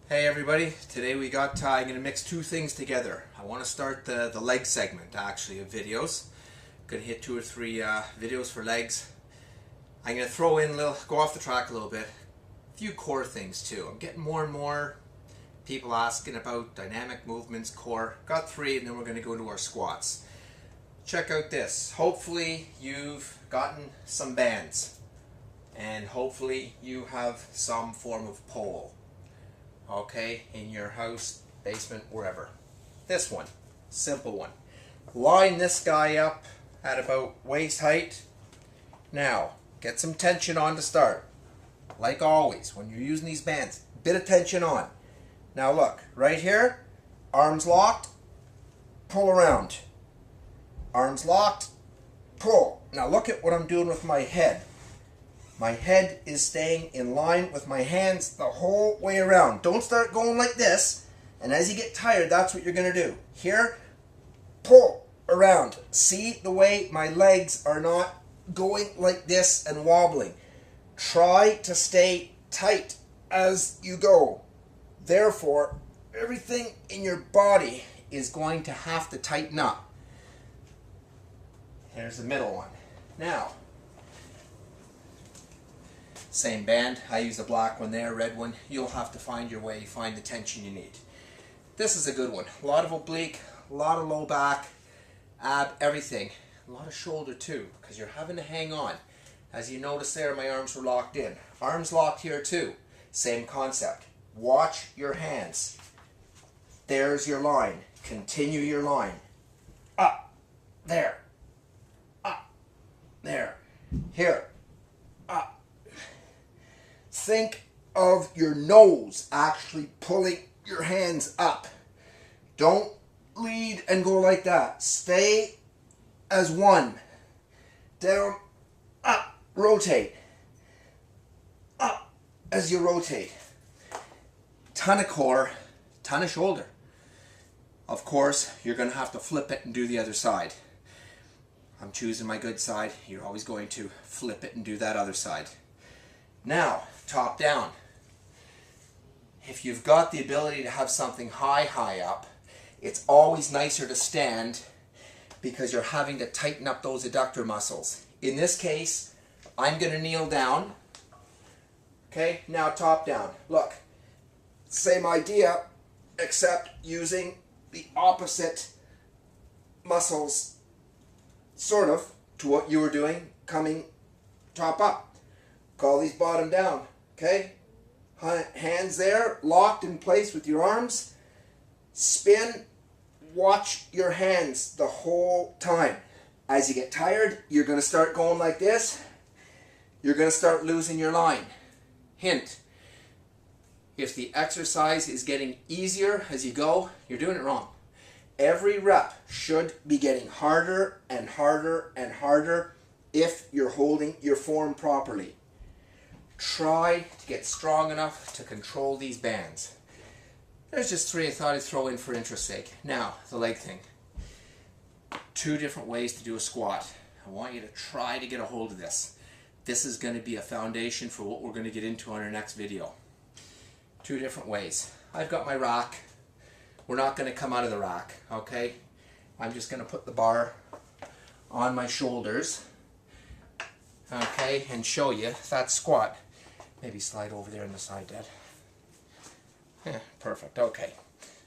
Hey everybody, today I'm going to mix two things together. I want to start the leg segment actually of videos. I'm going to hit two or three videos for legs. I'm going to throw in go off the track a little bit, a few core things too. I'm getting more and more people asking about dynamic movements, core. Got three, and then we're going to go into our squats. Check out this. Hopefully you've gotten some bands and hopefully you have some form of pole. Okay, in your house, basement, wherever. This one, simple one. Line this guy up at about waist height. Now, get some tension on to start. Like always, when you're using these bands, bit of tension on. Now look, right here, arms locked, pull around. Arms locked, pull. Now look at what I'm doing with my head. My head is staying in line with my hands the whole way around. Don't start going like this. And as you get tired, that's what you're going to do. Here, pull around. See the way my legs are not going like this and wobbling. Try to stay tight as you go. Therefore, everything in your body is going to have to tighten up. Here's the middle one. Now, same band. I use the black one there, red one. You'll have to find your way, find the tension you need. This is a good one. A lot of oblique, a lot of low back, ab, everything. A lot of shoulder too, because you're having to hang on. As you notice there, my arms were locked in. Arms locked here too. Same concept. Watch your hands. There's your line. Continue your line. Up, there, up, there, here, up. Think of your nose actually pulling your hands up. Don't lead and go like that. Stay as one. Down, up, rotate. Up as you rotate. Ton of core, ton of shoulder. Of course, you're going to have to flip it and do the other side. I'm choosing my good side. You're always going to flip it and do that other side. Now, top down. If you've got the ability to have something high up, it's always nicer to stand because you're having to tighten up those adductor muscles. In this case, I'm going to kneel down. Okay, now top down. Look, same idea, except using the opposite muscles, sort of, to what you were doing, coming top up. Call these bottom down, okay? Hands there, locked in place with your arms. Spin, watch your hands the whole time. As you get tired, you're going to start going like this. You're going to start losing your line. Hint, if the exercise is getting easier as you go, you're doing it wrong. Every rep should be getting harder and harder and harder if you're holding your form properly. Try to get strong enough to control these bands. There's just three I thought I'd throw in for interest's sake. Now, the leg thing. Two different ways to do a squat. I want you to try to get a hold of this. This is going to be a foundation for what we're going to get into on our next video. Two different ways. I've got my rack. We're not going to come out of the rack, okay? I'm just going to put the bar on my shoulders, okay, and show you that squat. Maybe slide over there on the side, Dad. Yeah, perfect, okay.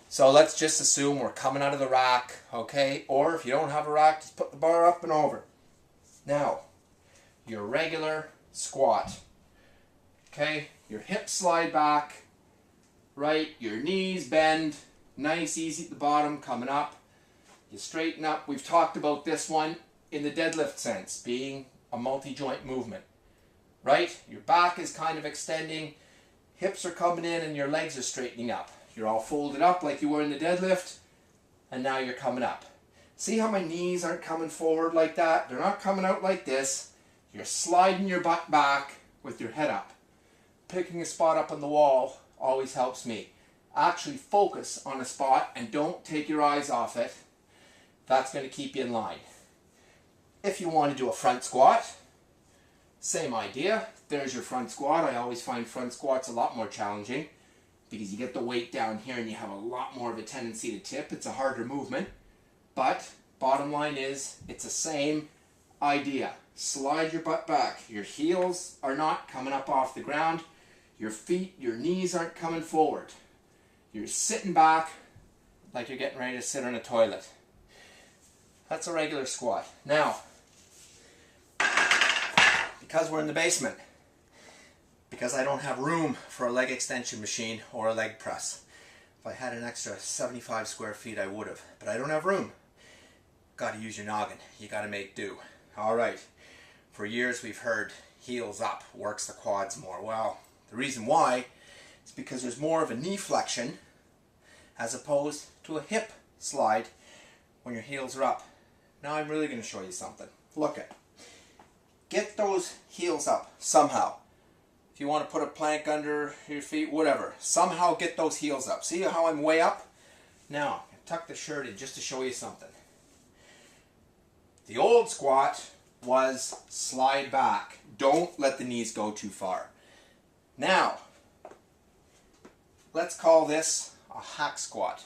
So let's just assume we're coming out of the rack, okay? Or if you don't have a rack, just put the bar up and over. Now, your regular squat, okay? Your hips slide back, right? Your knees bend, nice, easy at the bottom, coming up. You straighten up. We've talked about this one in the deadlift sense, being a multi-joint movement. Right? Your back is kind of extending, hips are coming in, and your legs are straightening up. You're all folded up like you were in the deadlift, and now you're coming up. See how my knees aren't coming forward like that? They're not coming out like this. You're sliding your butt back with your head up. Picking a spot up on the wall always helps me. Actually focus on a spot and don't take your eyes off it. That's going to keep you in line. If you want to do a front squat, same idea. There's your front squat. I always find front squats a lot more challenging. because you get the weight down here and you have a lot more of a tendency to tip. It's a harder movement, but bottom line is it's the same idea. Slide your butt back. Your heels are not coming up off the ground. Your feet, your knees aren't coming forward. You're sitting back like you're getting ready to sit on a toilet. That's a regular squat. Now, because we're in the basement, because I don't have room for a leg extension machine or a leg press. If I had an extra 75 square feet, I would have, but I don't have room. Got to use your noggin. You got to make do. All right. For years we've heard heels up works the quads more. Well, the reason why is because there's more of a knee flexion as opposed to a hip slide when your heels are up. Now I'm really going to show you something. Look at. Get those heels up somehow. If you want to put a plank under your feet, whatever. Somehow get those heels up. See how I'm way up? Now, tuck the shirt in just to show you something. The old squat was slide back. Don't let the knees go too far. Now, let's call this a hack squat,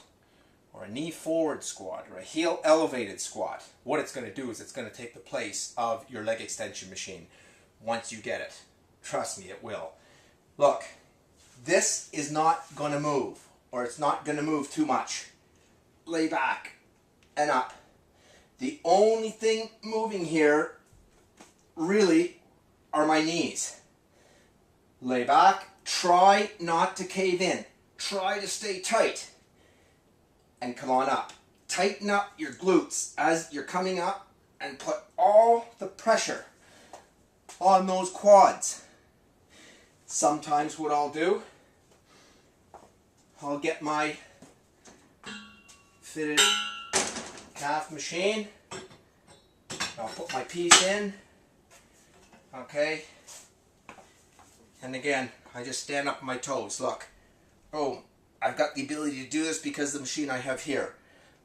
or a knee forward squat, or a heel elevated squat. What it's going to do is it's going to take the place of your leg extension machine once you get it. Trust me, it will. Look, this is not going to move, or it's not going to move too much. Lay back and up. The only thing moving here really are my knees. Lay back. Try not to cave in. Try to stay tight. And come on up. Tighten up your glutes as you're coming up and put all the pressure on those quads. Sometimes what I'll do, I'll get my fitted calf machine. I'll put my piece in. Okay. And again, I just stand up on my toes. Look. Oh, I've got the ability to do this because of the machine I have here.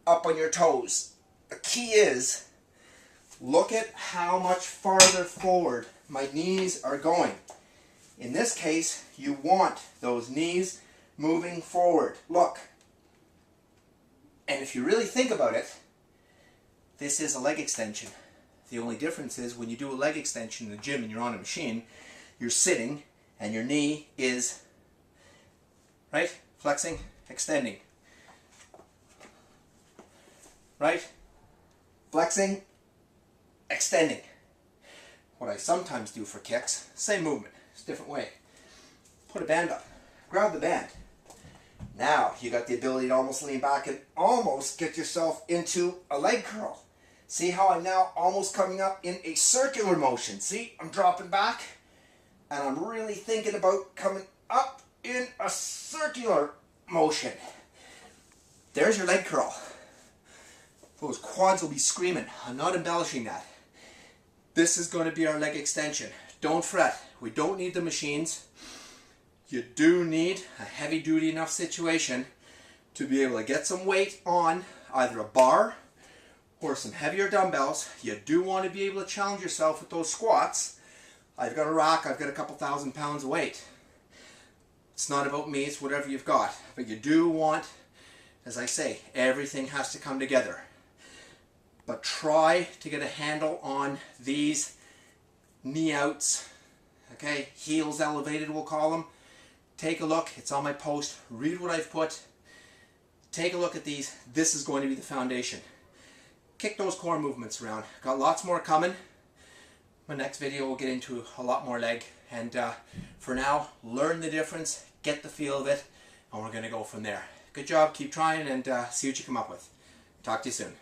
Up on your toes. The key is, look at how much farther forward my knees are going. In this case, you want those knees moving forward. Look. And if you really think about it, this is a leg extension. The only difference is when you do a leg extension in the gym and you're on a machine, you're sitting and your knee is, right? Flexing, extending. Right? Flexing, extending. What I sometimes do for kicks, same movement, it's a different way. Put a band up. Grab the band. Now you got the ability to almost lean back and almost get yourself into a leg curl. See how I'm now almost coming up in a circular motion. See, I'm dropping back and I'm really thinking about coming up in a circular motion. There's your leg curl. Those quads will be screaming. I'm not embellishing that. This is going to be our leg extension. Don't fret. We don't need the machines. You do need a heavy duty enough situation to be able to get some weight on either a bar or some heavier dumbbells. You do want to be able to challenge yourself with those squats. I've got a rack, I've got a couple thousand pounds of weight. It's not about me, it's whatever you've got. But you do want, as I say, everything has to come together. But try to get a handle on these knee outs, okay, heels elevated we'll call them. Take a look, it's on my post, read what I've put. Take a look at these, this is going to be the foundation. Kick those core movements around. Got lots more coming. My next video will get into a lot more leg. And for now, learn the difference, get the feel of it, and we're going to go from there. Good job, keep trying, and see what you come up with. Talk to you soon.